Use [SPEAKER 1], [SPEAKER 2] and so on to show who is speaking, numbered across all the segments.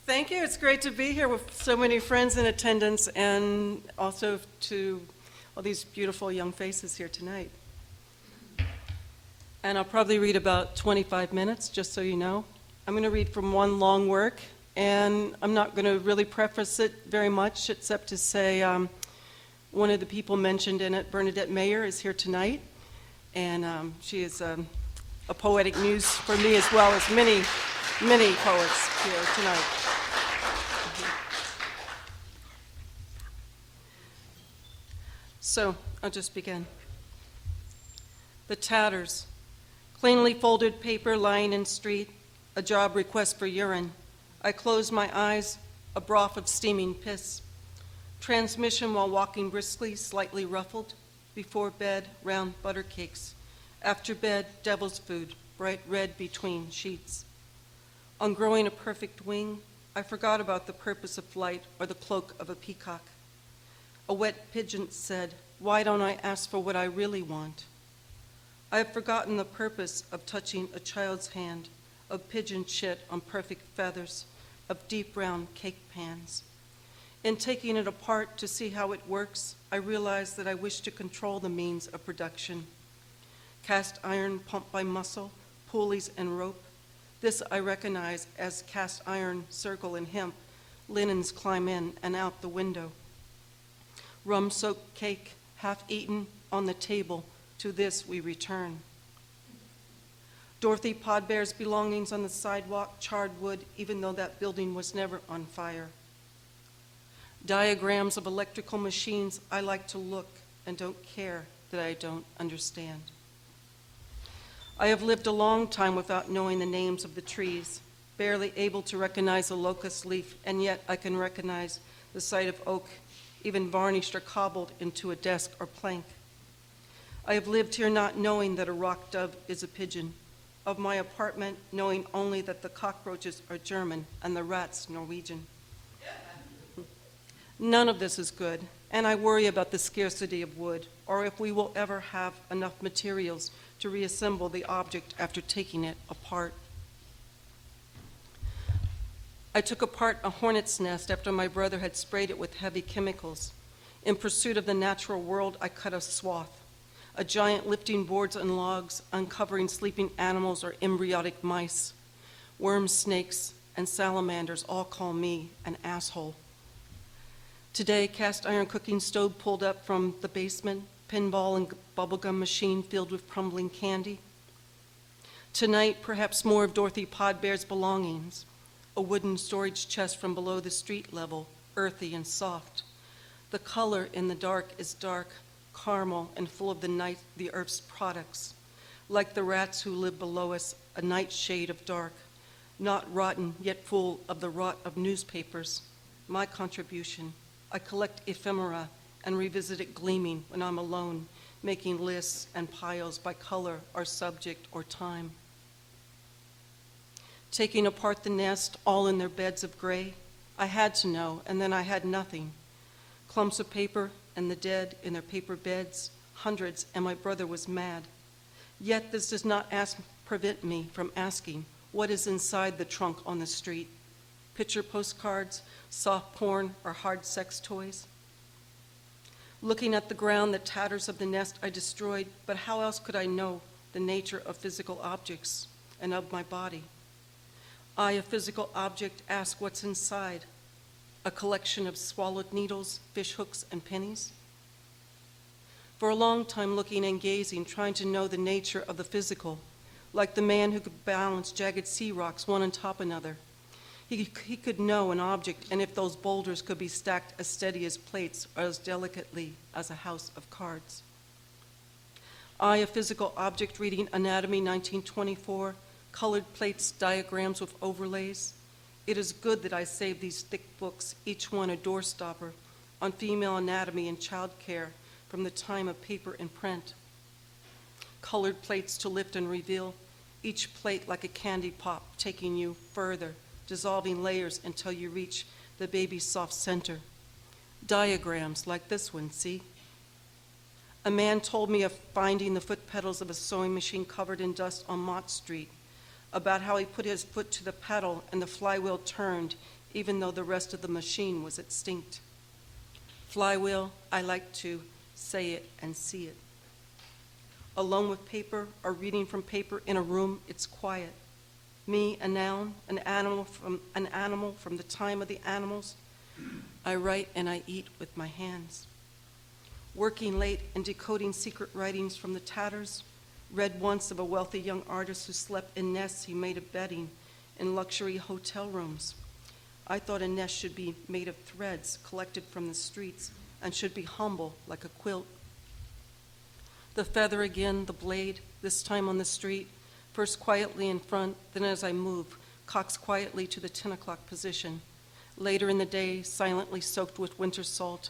[SPEAKER 1] Thank you. It's great to be here with so many friends in attendance and also to all these beautiful young faces here tonight. And I'll probably read about 25 minutes, just so you know. I'm going to read from one long work, and I'm not going to really preface it very much, except to say one of the people mentioned in it, Bernadette Mayer, is here tonight. And she is a poetic muse for me, as well as many poets here tonight. So I'll just begin. The tatters, cleanly folded paper lying in street, a job request for urine. I close my eyes, a broth of steaming piss. Transmission while walking briskly, slightly ruffled. Before bed, round butter cakes. After bed, devil's food, bright red between sheets. On growing a perfect wing, I forgot about the purpose of flight or the cloak of a peacock. A wet pigeon said, "Why don't I ask for what I really want?" I have forgotten the purpose of touching a child's hand, of pigeon shit on perfect feathers, of deep round cake pans. In taking it apart to see how it works, I realize that I wish to control the means of production. Cast iron pumped by muscle, pulleys and rope. This I recognize as cast iron circle and hemp. Linens climb in and out the window. Rum-soaked cake, half eaten, on the table. To this we return. Dorothy Podbear's belongings on the sidewalk, charred wood, even though that building was never on fire. Diagrams of electrical machines I like to look and don't care that I don't understand. I have lived a long time without knowing the names of the trees, barely able to recognize a locust leaf, and yet I can recognize the site of oak, even varnished or cobbled into a desk or plank. I have lived here not knowing that a rock dove is a pigeon, of my apartment knowing only that the cockroaches are German and the rats Norwegian. None of this is good, and I worry about the scarcity of wood, or if we will ever have enough materials to reassemble the object after taking it apart. I took apart a hornet's nest after my brother had sprayed it with heavy chemicals. In pursuit of the natural world, I cut a swath, a giant lifting boards and logs, uncovering sleeping animals or embryonic mice. Worms, snakes, and salamanders all call me an asshole. Today, cast iron cooking stove pulled up from the basement, pinball and bubblegum machine filled with crumbling candy. Tonight, perhaps more of Dorothy Podbear's belongings. A wooden storage chest from below the street level, earthy and soft. The color in the dark is dark, caramel, and full of the earth's products. Like the rats who live below us, a nightshade of dark, not rotten, yet full of the rot of newspapers. My contribution, I collect ephemera and revisit it gleaming when I'm alone, making lists and piles by color or subject or time. Taking apart the nest, all in their beds of gray, I had to know, and then I had nothing. Clumps of paper and the dead in their paper beds, hundreds, and my brother was mad. Yet this does not prevent me from asking, what is inside the trunk on the street? Picture postcards, soft porn, or hard sex toys? Looking at the ground, the tatters of the nest I destroyed, but how else could I know the nature of physical objects and of my body? I, a physical object, ask what's inside. A collection of swallowed needles, fish hooks, and pennies? For a long time looking and gazing, trying to know the nature of the physical, like the man who could balance jagged sea rocks one on top of another. He could know an object, and if those boulders could be stacked as steady as plates or as delicately as a house of cards. I, a physical object, reading Anatomy 1924, colored plates, diagrams with overlays. It is good that I save these thick books, each one a doorstopper, on female anatomy and child care from the time of paper and print. Colored plates to lift and reveal, each plate like a candy pop, taking you further, dissolving layers until you reach the baby's soft center. Diagrams like this one, see? A man told me of finding the foot pedals of a sewing machine covered in dust on Mott Street, about how he put his foot to the pedal and the flywheel turned even though the rest of the machine was extinct. Flywheel, I like to say it and see it. Alone with paper or reading from paper in a room, it's quiet. Me, a noun, an animal from the time of the animals. I write and I eat with my hands. Working late and decoding secret writings from the tatters, read once of a wealthy young artist who slept in nests he made of bedding in luxury hotel rooms. I thought a nest should be made of threads collected from the streets and should be humble like a quilt. The feather again, the blade, this time on the street, first quietly in front, then as I move, cocks quietly to the 10 o'clock position. Later in the day, silently soaked with winter salt,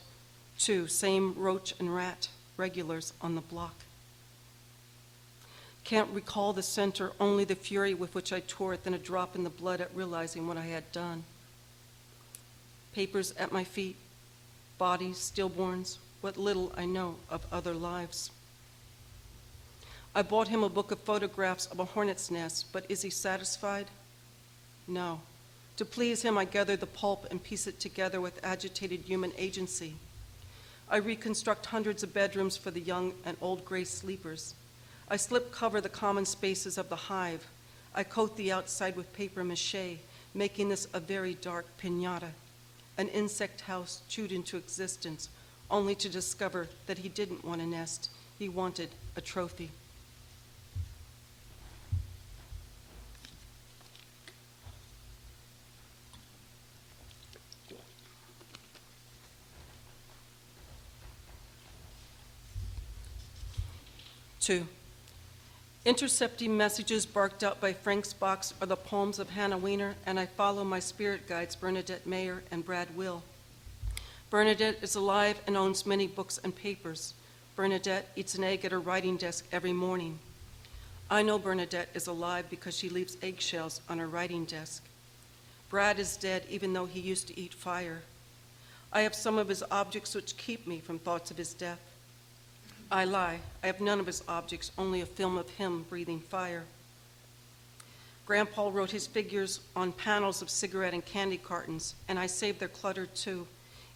[SPEAKER 1] two, same roach and rat, regulars on the block. Can't recall the center, only the fury with which I tore it, then a drop in the blood at realizing what I had done. Papers at my feet, bodies, stillborns, what little I know of other lives. I bought him a book of photographs of a hornet's nest, but is he satisfied? No. To please him, I gather the pulp and piece it together with agitated human agency. I reconstruct hundreds of bedrooms for the young and old gray sleepers. I slip cover the common spaces of the hive. I coat the outside with paper mache, making this a very dark piñata, an insect house chewed into existence, only to discover that he didn't want a nest, he wanted a trophy. Two, intercepting messages barked out by Frank's box are the poems of Hannah Weiner, and I follow my spirit guides Bernadette Mayer and Brad Will. Bernadette is alive and owns many books and papers. Bernadette eats an egg at her writing desk every morning. I know Bernadette is alive because she leaves eggshells on her writing desk. Brad is dead even though he used to eat fire. I have some of his objects which keep me from thoughts of his death. I lie. I have none of his objects, only a film of him breathing fire. Grandpa wrote his figures on panels of cigarette and candy cartons, and I saved their clutter too,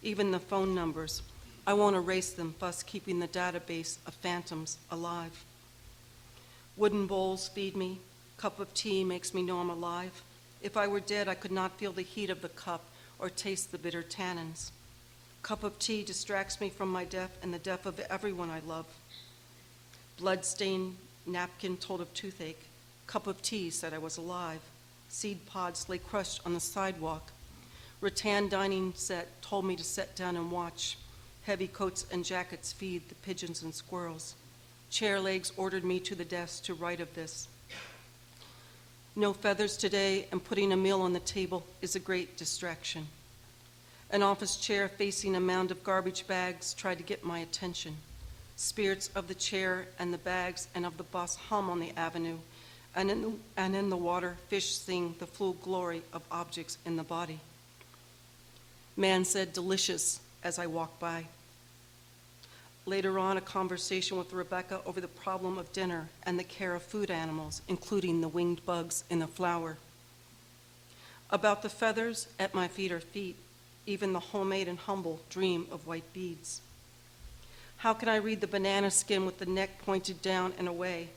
[SPEAKER 1] even the phone numbers. I won't erase them, thus keeping the database of phantoms alive. Wooden bowls feed me. Cup of tea makes me know I'm alive. If I were dead, I could not feel the heat of the cup or taste the bitter tannins. Cup of tea distracts me from my death and the death of everyone I love. Blood-stained napkin told of toothache. Cup of tea said I was alive. Seed pods lay crushed on the sidewalk. Rattan dining set told me to sit down and watch. Heavy coats and jackets feed the pigeons and squirrels. Chair legs ordered me to the desk to write of this. No feathers today, and putting a meal on the table is a great distraction. An office chair facing a mound of garbage bags tried to get my attention. Spirits of the chair and the bags and of the bus hum on the avenue, and in the water, fish sing the full glory of objects in the body. Man said delicious as I walked by. Later on, a conversation with Rebecca over the problem of dinner and the care of food animals, including the winged bugs in the flower. About the feathers, at my feet are feet. Even the homemade and humble dream of white beads. How can I read the banana skin with the neck pointed down and away?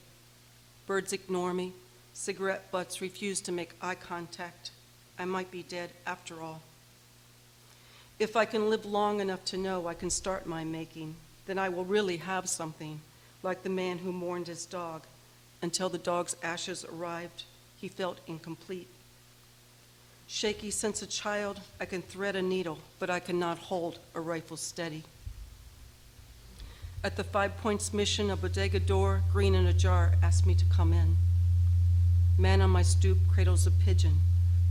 [SPEAKER 1] Birds ignore me. Cigarette butts refuse to make eye contact. I might be dead after all. If I can live long enough to know I can start my making, then I will really have something, like the man who mourned his dog. Until the dog's ashes arrived, he felt incomplete. Shaky since a child, I can thread a needle, but I cannot hold a rifle steady. At the 5 Points mission, a bodega door, green in a jar, asked me to come in. Man on my stoop cradles a pigeon.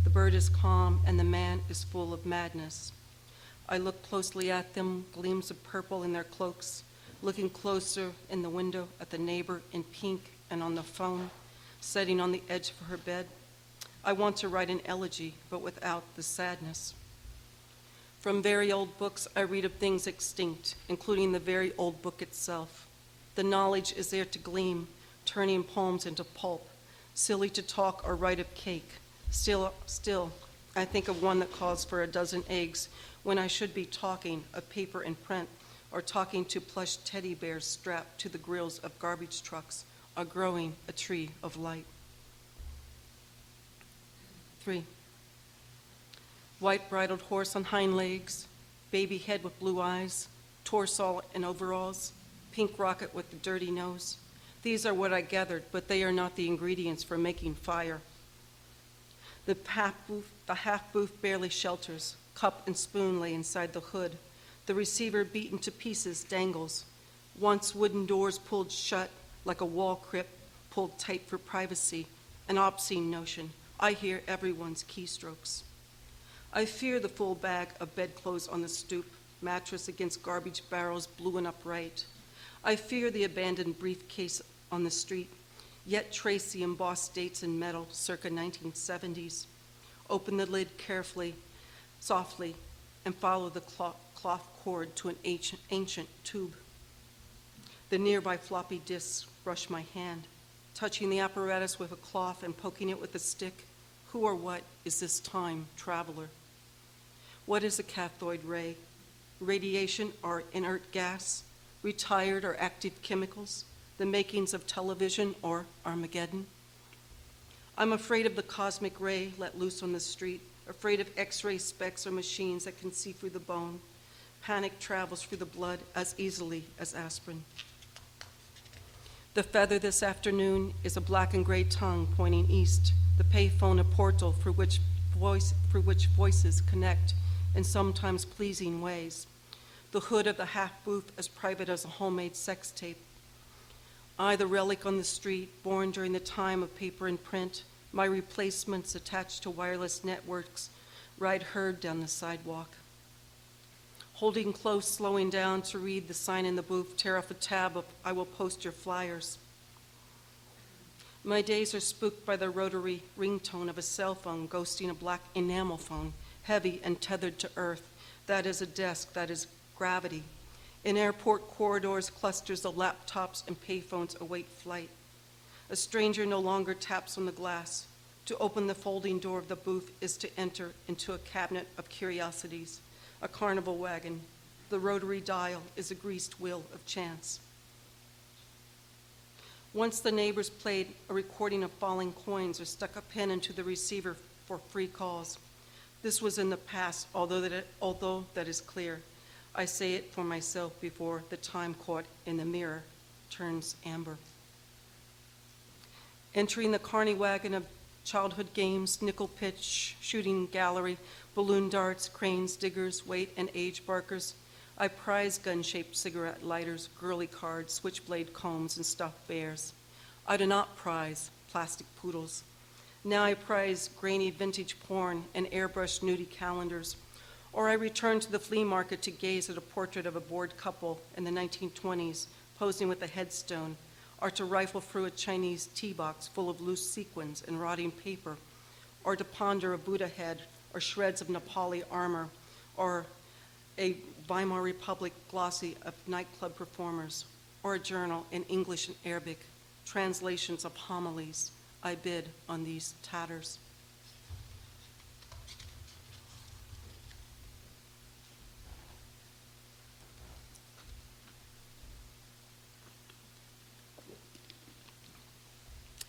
[SPEAKER 1] The bird is calm, and the man is full of madness. I look closely at them, gleams of purple in their cloaks, looking closer in the window at the neighbor in pink and on the phone, sitting on the edge of her bed. I want to write an elegy, but without the sadness. From very old books, I read of things extinct, including the very old book itself. The knowledge is there to gleam, turning poems into pulp, silly to talk or write of cake. Still, I think of one that calls for a dozen eggs when I should be talking of paper and print, or talking to plush teddy bears strapped to the grills of garbage trucks, or growing a tree of light. 3. White bridled horse on hind legs, baby head with blue eyes, torso in overalls, pink rocket with the dirty nose. These are what I gathered, but they are not the ingredients for making fire. The half booth barely shelters. Cup and spoon lay inside the hood. The receiver, beaten to pieces, dangles. Once wooden doors pulled shut like a wall crypt pulled tight for privacy, an obscene notion. I hear everyone's keystrokes. I fear the full bag of bedclothes on the stoop, mattress against garbage barrels blue and upright. I fear the abandoned briefcase on the street, yet trace the embossed dates in metal circa 1970s. Open the lid carefully, softly, and follow the cloth cord to an ancient tube. The nearby floppy disks brush my hand, touching the apparatus with a cloth and poking it with a stick. Who or what is this time traveler? What is a cathode ray? Radiation or inert gas? Retired or active chemicals? The makings of television or Armageddon? I'm afraid of the cosmic ray let loose on the street, afraid of X-ray specks or machines that can see through the bone. Panic travels through the blood as easily as aspirin. The feather this afternoon is a black and gray tongue pointing east, the payphone a portal through which voices connect in sometimes pleasing ways. The hood of the half booth as private as a homemade sex tape. I, the relic on the street, born during the time of paper and print, my replacements attached to wireless networks, ride herd down the sidewalk. Holding close, slowing down to read the sign in the booth, tear off a tab of I will post your flyers. My days are spooked by the rotary ringtone of a cell phone ghosting a black enamel phone, heavy and tethered to earth. That is a desk, that is gravity. In airport corridors, clusters of laptops and payphones await flight. A stranger no longer taps on the glass. To open the folding door of the booth is to enter into a cabinet of curiosities, a carnival wagon. The rotary dial is a greased wheel of chance. Once the neighbors played a recording of falling coins or stuck a pin into the receiver for free calls. This was in the past, although that is clear. I say it for myself before the time caught in the mirror turns amber. Entering the carny wagon of childhood games, nickel pitch, shooting gallery, balloon darts, cranes, diggers, weight and age barkers, I prize gun-shaped cigarette lighters, girly cards, switchblade combs, and stuffed bears. I do not prize plastic poodles. Now I prize grainy vintage porn and airbrushed nudie calendars, or I return to the flea market to gaze at a portrait of a bored couple in the 1920s posing with a headstone, or to rifle through a Chinese tea box full of loose sequins and rotting paper, or to ponder a Buddha head or shreds of Nepali armor, or a Weimar Republic glossy of nightclub performers, or a journal in English and Arabic, translations of homilies. I bid on these tatters.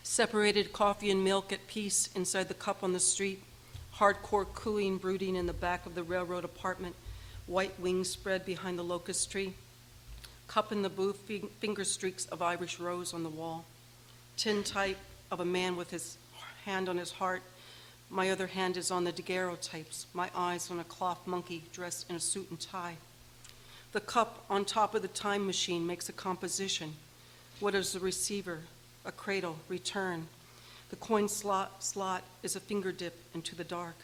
[SPEAKER 1] Separated coffee and milk at peace inside the cup on the street, hardcore cooing brooding in the back of the railroad apartment, white wings spread behind the locust tree, cup in the booth, finger streaks of Irish rose on the wall, tintype of a man with his hand on his heart. My other hand is on the daguerreotypes, my eyes on a cloth monkey dressed in a suit and tie. The cup on top of the time machine makes a composition. What is the receiver? A cradle, return. The coin slot is a finger dip into the dark.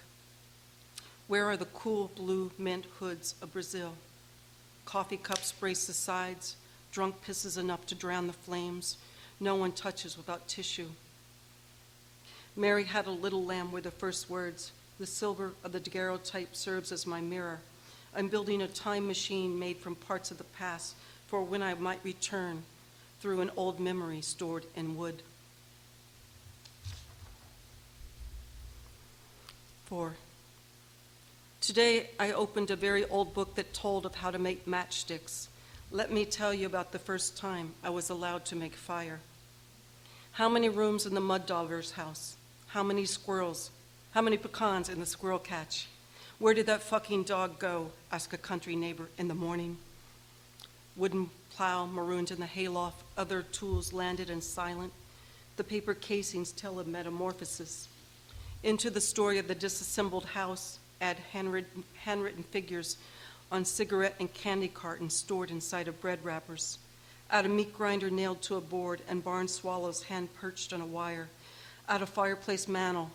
[SPEAKER 1] Where are the cool blue mint hoods of Brazil? Coffee cups brace the sides, drunk pisses enough to drown the flames. No one touches without tissue. Mary had a little lamb were the first words. The silver of the daguerreotype serves as my mirror. I'm building a time machine made from parts of the past for when I might return through an old memory stored in wood. 4. Today, I opened a very old book that told of how to make matchsticks. Let me tell you about the first time I was allowed to make fire. How many rooms in the mud daughter's house? How many squirrels? How many pecans in the squirrel catch? Where did that fucking dog go? Asked a country neighbor in the morning. Wooden plow marooned in the hayloft, other tools landed and silent. The paper casings tell of metamorphosis. Into the story of the disassembled house, add handwritten figures on cigarette and candy cartons stored inside of bread wrappers. Add a meat grinder nailed to a board and barn swallows hand perched on a wire. Add a fireplace mantle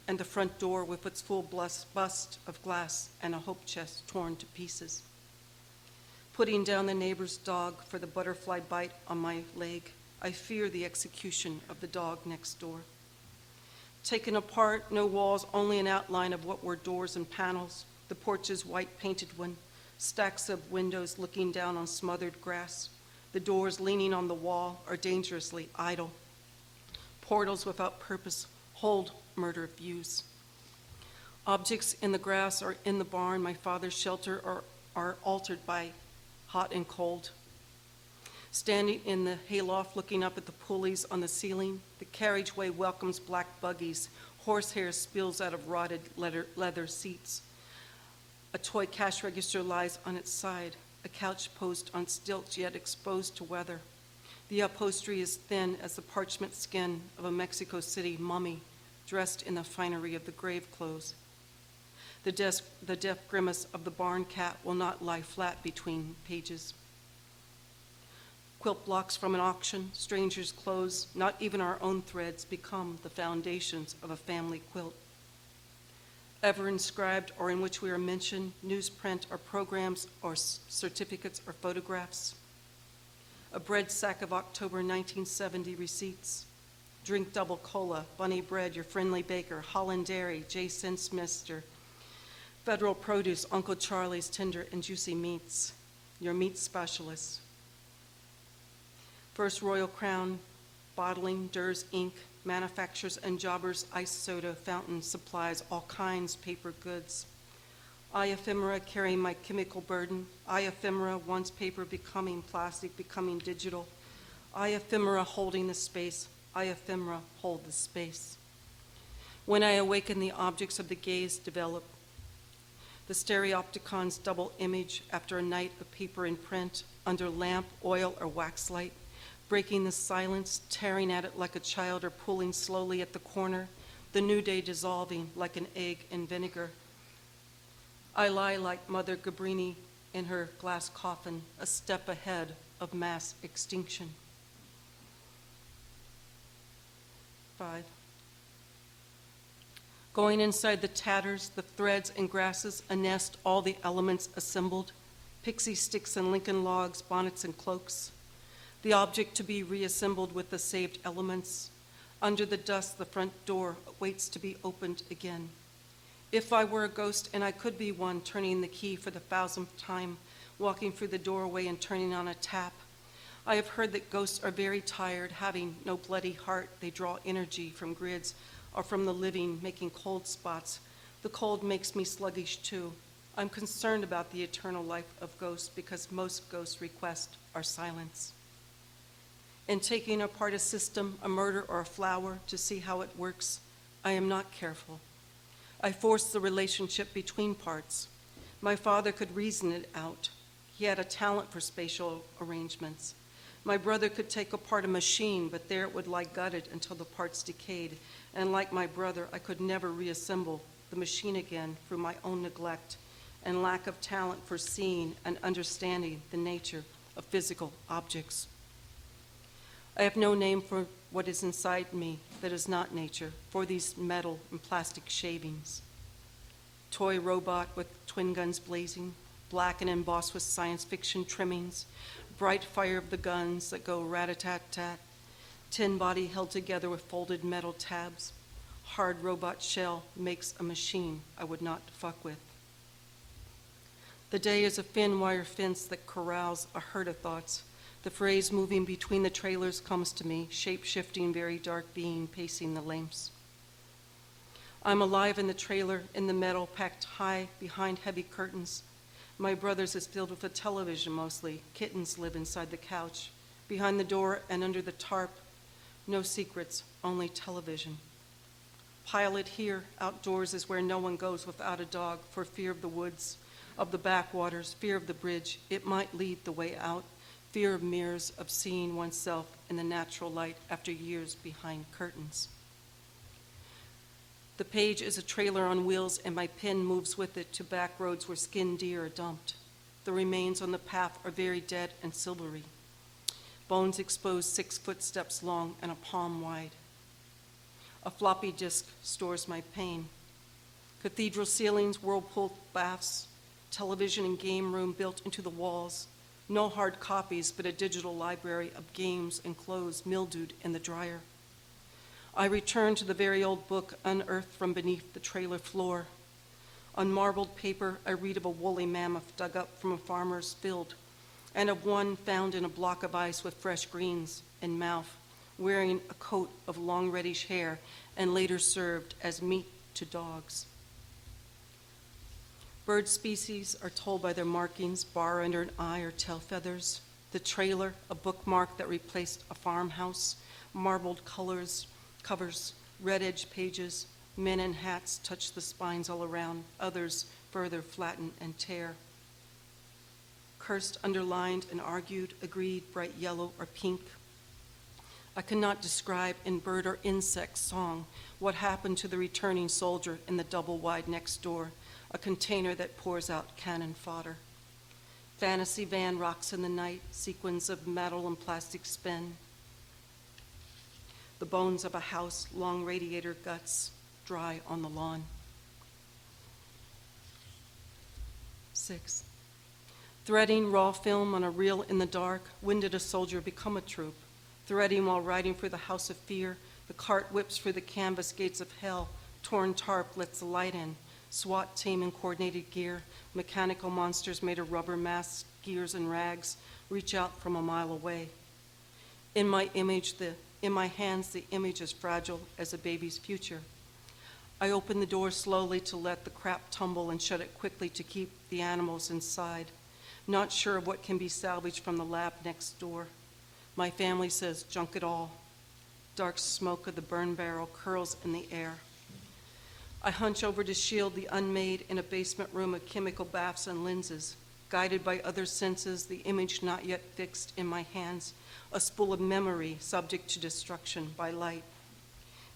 [SPEAKER 1] and the front door with its full bust of glass and a hope chest torn to pieces. Putting down the neighbor's dog for the butterfly bite on my leg, I fear the execution of the dog next door. Taken apart, no walls, only an outline of what were doors and panels, the porch's white painted one, stacks of windows looking down on smothered grass. The doors leaning on the wall are dangerously idle. Portals without purpose hold murder views. Objects in the grass or in the barn, my father's shelter, are altered by hot and cold. Standing in the hayloft looking up at the pulleys on the ceiling, the carriageway welcomes black buggies. Horsehair spills out of rotted leather seats. A toy cash register lies on its side, a couch post on stilts yet exposed to weather. The upholstery is thin as the parchment skin of a Mexico City mummy dressed in the finery of the grave clothes. The deaf grimace of the barn cat will not lie flat between pages. Quilt blocks from an auction, strangers' clothes, not even our own threads, become the foundations of a family quilt. Ever inscribed or in which we are mentioned, newsprint or programs or certificates or photographs. A bread sack of October 1970 receipts. Drink double cola, Bunny Bread, Your Friendly Baker, Holland Dairy, J. Sensmister, Federal Produce, Uncle Charlie's Tender and Juicy Meats, Your Meat Specialist. First Royal Crown, Bottling, Durs Inc., Manufacturers and Jobbers, Ice Soda, Fountain Supplies, all kinds, paper goods. I ephemera carrying my chemical burden. I ephemera, once paper becoming plastic, becoming digital. I ephemera holding the space. I ephemera hold the space. When I awaken, the objects of the gaze develop. The stereopticon's double image after a night of paper and print, under lamp, oil, or wax light, breaking the silence, tearing at it like a child, or pulling slowly at the corner, the new day dissolving like an egg in vinegar. I lie like Mother Gabrini in her glass coffin, a step ahead of mass extinction. 5. Going inside the tatters, the threads and grasses, a nest, all the elements assembled, pixie sticks and Lincoln logs, bonnets and cloaks. The object to be reassembled with the saved elements. Under the dust, the front door waits to be opened again. If I were a ghost, and I could be one, turning the key for the 1000th time, walking through the doorway and turning on a tap. I have heard that ghosts are very tired, having no bloody heart. They draw energy from grids or from the living, making cold spots. The cold makes me sluggish too. I'm concerned about the eternal life of ghosts because most ghosts' requests are silence. In taking apart a system, a murder, or a flower to see how it works, I am not careful. I force the relationship between parts. My father could reason it out. He had a talent for spatial arrangements. My brother could take apart a machine, but there it would lie gutted until the parts decayed. And like my brother, I could never reassemble the machine again through my own neglect and lack of talent for seeing and understanding the nature of physical objects. I have no name for what is inside me that is not nature, for these metal and plastic shavings. Toy robot with twin guns blazing, black and embossed with science fiction trimmings, bright fire of the guns that go rat-a-tat-tat, tin body held together with folded metal tabs. Hard robot shell makes a machine I would not fuck with. The day is a thin wire fence that corrals a herd of thoughts. The phrase moving between the trailers comes to me, shape-shifting, very dark being pacing the lanes. I'm alive in the trailer, in the metal, packed high behind heavy curtains. My brother's is filled with a television mostly. Kittens live inside the couch. Behind the door and under the tarp, no secrets, only television. Pilot here, outdoors is where no one goes without a dog for fear of the woods, of the backwaters, fear of the bridge. It might lead the way out, fear of mirrors, of seeing oneself in the natural light after years behind curtains. The page is a trailer on wheels, and my pen moves with it to back roads where skinned deer are dumped. The remains on the path are very dead and silvery. Bones exposed 6 footsteps long and a palm wide. A floppy disk stores my pain. Cathedral ceilings, whirlpool baths, television and game room built into the walls. No hard copies, but a digital library of games and clothes mildewed in the dryer. I return to the very old book unearthed from beneath the trailer floor. On marbled paper, I read of a woolly mammoth dug up from a farmer's field, and of one found in a block of ice with fresh greens in mouth, wearing a coat of long reddish hair, and later served as meat to dogs. Bird species are told by their markings, bar under an eye or tail feathers. The trailer, a bookmark that replaced a farmhouse, marbled covers, red-edged pages, men in hats touch the spines all around, others further flatten and tear. Cursed, underlined, and argued, agreed, bright yellow or pink. I cannot describe in bird or insect song what happened to the returning soldier in the double-wide next door, a container that pours out cannon fodder. Fantasy van rocks in the night, sequins of metal and plastic spin. The bones of a house, long radiator guts, dry on the lawn. 6. Threading raw film on a reel in the dark, when did a soldier become a troop? Threading while riding for the house of fear, the cart whips for the canvas gates of hell, torn tarp lets the light in, SWAT team in coordinated gear, mechanical monsters made of rubber masks, gears and rags, reach out from a mile away. In my hands, the image is fragile as a baby's future. I open the door slowly to let the crap tumble and shut it quickly to keep the animals inside. Not sure of what can be salvaged from the lab next door. My family says, junk it all. Dark smoke of the burn barrel curls in the air. I hunch over to shield the unmade in a basement room of chemical baths and lenses. Guided by other senses, the image not yet fixed in my hands, a spool of memory subject to destruction by light.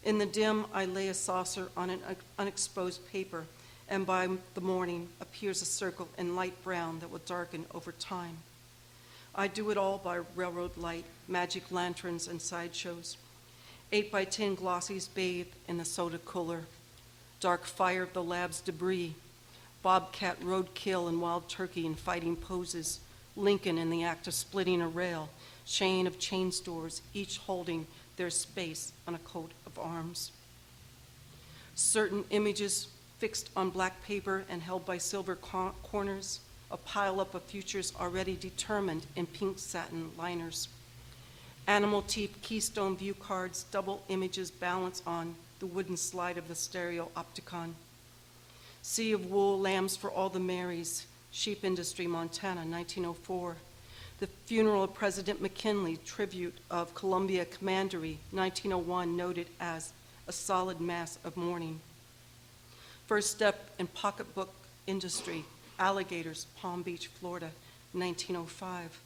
[SPEAKER 1] In the dim, I lay a saucer on an unexposed paper, and by the morning appears a circle in light brown that will darken over time. I do it all by railroad light, magic lanterns, and sideshows. 8x10 glossies bathe in the soda cooler. Dark fire of the lab's debris. Bobcat roadkill and wild turkey in fighting poses. Lincoln in the act of splitting a rail. Chain of chain stores, each holding their space on a coat of arms. Certain images fixed on black paper and held by silver corners, a pile-up of futures already determined in pink satin liners. Animal teeth keystone view cards, double images balance on the wooden slide of the stereo opticon. Sea of wool, lambs for all the Marys, sheep industry, Montana, 1904. The funeral of President McKinley, tribute of Columbia Commandery, 1901, noted as a solid mass of mourning. First step in pocketbook industry, alligators, Palm Beach, Florida, 1905.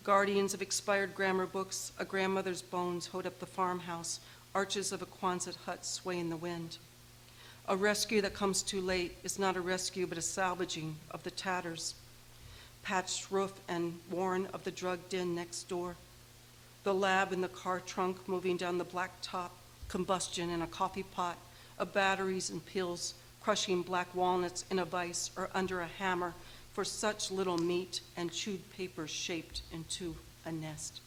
[SPEAKER 1] Guardians of expired grammar books, a grandmother's bones hold up the farmhouse, arches of a Quonset hut sway in the wind. A rescue that comes too late is not a rescue but a salvaging of the tatters. Patched roof and worn of the drug den next door. The lab in the car trunk moving down the black top, combustion in a coffee pot, of batteries and pills, crushing black walnuts in a vise or under a hammer for such little meat, and chewed paper shaped into a nest.